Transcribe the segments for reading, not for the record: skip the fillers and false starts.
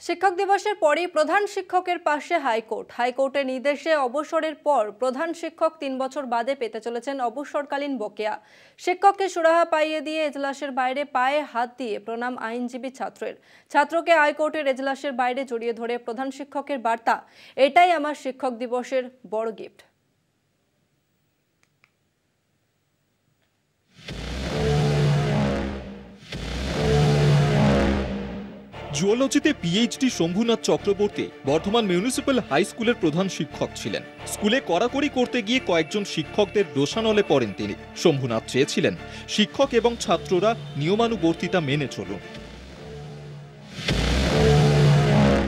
শিক্ষক দিবসের পরই প্রধান শিক্ষকের পাশে হাইকোর্টের নির্দেশে অবসরের পর প্রধান শিক্ষক ৩ বছর বাদে পেতে চলেছেন অবসরকালীন বকেয়া। শিক্ষককে সুরাহা পাইয়ে দিয়ে এজলাসের বাইরে পায়ে হাত দিয়ে প্রণাম আইনজীবী ছাত্রকে হাইকোর্টের এজলাসের বাইরে জড়িয়ে ধরে প্রধান শিক্ষকের বার্তা, এটাই আমার শিক্ষক দিবসের বড় গিফট। জুওলজিতে PhD Shambhunath Chakraborty Bardhaman municipal high স্কুলের প্রধান শিক্ষক ছিলেন। স্কুলে কড়াকড়ি করতে গিয়ে কয়েকজন শিক্ষকদের রোষানলে পড়েন তিনি। শম্ভুনাথ চেয়েছিলেন শিক্ষক এবং ছাত্ররা নিয়মানুবর্তিতা মেনে চলুন।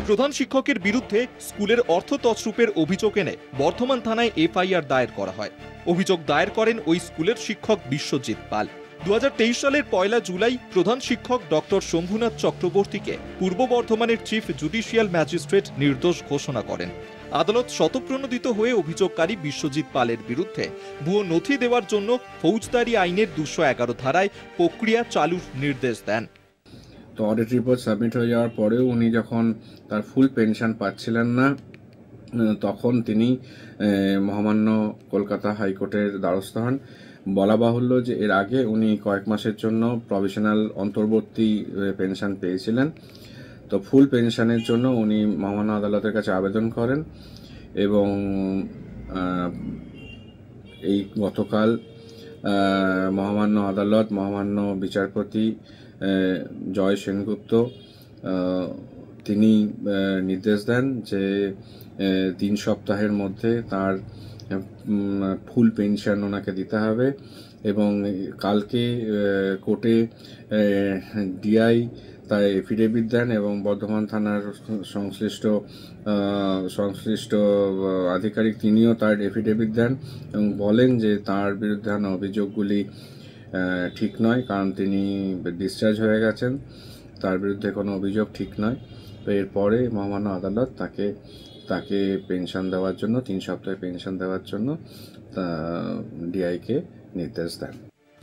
প্রধান শিক্ষকের বিরুদ্ধে স্কুলের অর্থ তছরূপের অভিযোগ এনে বর্ধমান থানায় এফআইআর দায়ের করা হয়। অভিযোগ দায়ের করেন ওই স্কুলের শিক্ষক বিশ্বজিৎ পাল। 2023 সালের 1 জুলাই প্রধান শিক্ষক ডক্টর শম্ভুনাথ চক্রবর্তীকে পূর্ব বর্ধমানের চিফ জুডিশিয়াল ম্যাজিস্ট্রেট নির্দোষ ঘোষণা করেন। আদালত স্বতঃপ্রণোদিত হয়ে অভিযোগকারী বিশ্বজিৎ পালের বিরুদ্ধে ভুয়ো নথি দেওয়ার জন্য ফৌজদারি আইনের 211 ধারায় প্রক্রিয়া চালুর নির্দেশ দেন। তো অডিট রিপোর্ট সাবমিট হয়ে যাওয়ার পরেও উনি যখন তার ফুল পেনশন পাচ্ছিলেন না, তখন তিনি মহামান্য কলকাতা হাইকোর্টের দ্বারস্থ হন। বলা বাহুল্য যে এর আগে উনি কয়েক মাসের জন্য প্রভিশনাল অন্তর্বর্তী পেনশন পেয়েছিলেন। তো ফুল পেনশনের জন্য উনি মহামান্য আদালতের কাছে আবেদন করেন এবং এই গতকাল মহামান্য আদালত, মহামান্য বিচারপতি জয় সেনগুপ্ত তিনি নির্দেশ দেন যে 3 সপ্তাহের মধ্যে তার ফুল পেনশন ওনাকে দিতে হবে এবং কালকে কোর্টে ডিআই তার এফিডেভিট দেন এবং বর্ধমান থানার সংশ্লিষ্ট আধিকারিক তিনিও তার এফিডেভিট দেন এবং বলেন যে তার বিরুদ্ধে আনা অভিযোগগুলি ঠিক নয়, কারণ তিনি ডিসচার্জ হয়ে গেছেন, তার বিরুদ্ধে কোনো অভিযোগ ঠিক নয়। তো এরপরে মহামান্য আদালত তাকে পেনশন দেওয়ার জন্য 3 সপ্তাহে পেনশন দেওয়ার জন্য ডিআইকে নির্দেশ দেন।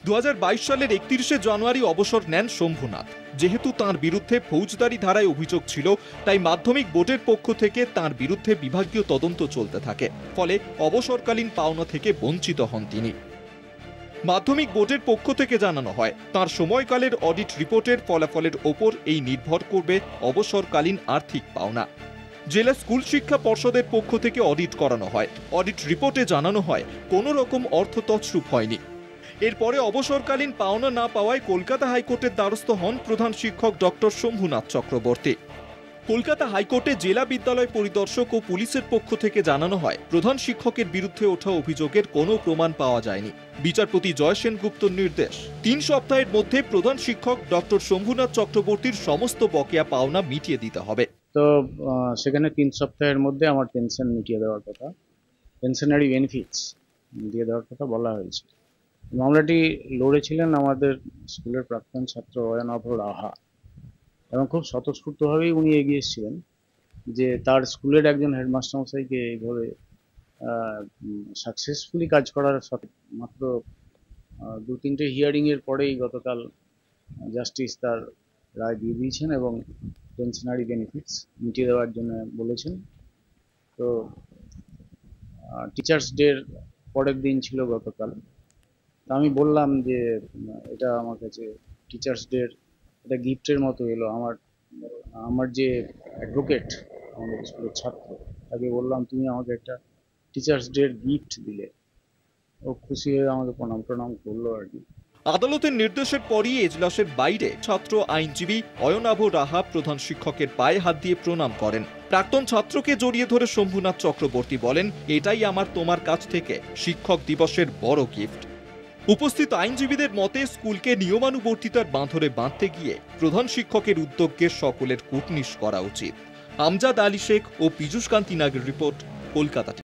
2022 সালের 31 জানুয়ারি অবসর নেন শম্ভুনাথ। যেহেতু তাঁর বিরুদ্ধে ফৌজদারি ধারায় অভিযোগ ছিল, তাই মাধ্যমিক বোর্ডের পক্ষ থেকে তাঁর বিরুদ্ধে বিভাগীয় তদন্ত চলতে থাকে। ফলে অবসরকালীন পাওনা থেকে বঞ্চিত হন তিনি। মাধ্যমিক বোর্ডের পক্ষ থেকে জানানো হয়, তার সময়কালের অডিট রিপোর্টের ফলাফলের ওপর এই নির্ভর করবে অবসরকালীন আর্থিক পাওনা। জেলা স্কুল শিক্ষা পর্ষদের পক্ষ থেকে অডিট করানো হয়। অডিট রিপোর্টে জানানো হয় কোনো রকম অর্থ তছরূপ হয়নি। এরপরে অবসরকালীন পাওনা না পাওয়ায় কলকাতা হাইকোর্টের দ্বারস্থ হন প্রধান শিক্ষক ডক্টর শম্ভুনাথ চক্রবর্তী। কলকাতা হাইকোর্টে জেলা বিদ্যালয় পরিদর্শক ও পুলিশের পক্ষ থেকে জানানো হয়, প্রধান শিক্ষকের বিরুদ্ধে ওঠা অভিযোগের কোনো প্রমাণ পাওয়া যায়নি। বিচারপতি জয় সেনগুপ্তর নির্দেশ, 3 সপ্তাহের মধ্যে প্রধান শিক্ষক ডক্টর শম্ভুনাথ চক্রবর্তীর সমস্ত বকেয়া পাওনা মিটিয়ে দিতে হবে। তো সেখানে 3 সপ্তাহের মধ্যে আমার পেনশন মিটিয়ে দেওয়ার কথা, পেনশনারি বেনিফিটস দিয়ে দেওয়ার কথা বলা হয়েছে। মামলাটি লড়েছিলেন আমাদের স্কুলের প্রাক্তন ছাত্র অয়নাভ রাহা এবং খুব স্বতঃস্ফূর্তভাবেই উনি এগিয়ে এসেছিলেন যে তার স্কুলের একজন হেডমাস্টার মশাইকে এইভাবে সাকসেসফুলি কাজ করার মাত্র 2-3টে হিয়ারিংয়ের পরেই গতকাল জাস্টিস তার রায় দিয়ে দিয়েছেন এবং পেনশনারি বেনিফিটস মিটিয়ে দেওয়ার জন্য বলেছেন। তো টিচার্স ডের পরের দিন ছিল গতকাল। তো আমি বললাম যে এটা আমার কাছে টিচার্স ডের এটা গিফটের মতো এলো। আমার যে অ্যাডভোকেট, আমাদের স্কুলের ছাত্র, তাকে বললাম তুমি আমাকে একটা টিচার্স ডের গিফট দিলে। ও খুশি হয়ে আমাকে প্রণাম করলো আর কি। আদালতের নির্দেশের পরই এজলাসের বাইরে ছাত্র আইনজীবী অয়নাভ রাহা প্রধান শিক্ষকের পায়ে হাত দিয়ে প্রণাম করেন। প্রাক্তন ছাত্রকে জড়িয়ে ধরে শম্ভুনাথ চক্রবর্তী বলেন, এটাই আমার তোমার কাছ থেকে শিক্ষক দিবসের বড় গিফট। উপস্থিত আইনজীবীদের মতে, স্কুলকে নিয়মানুবর্তিতার বাঁধরে বাঁধতে গিয়ে প্রধান শিক্ষকের উদ্যোগকে সকলের কুর্নিশ করা উচিত। আমজাদ আলী শেখ ও পীযূষ কান্তি নাগের রিপোর্ট, কলকাতা।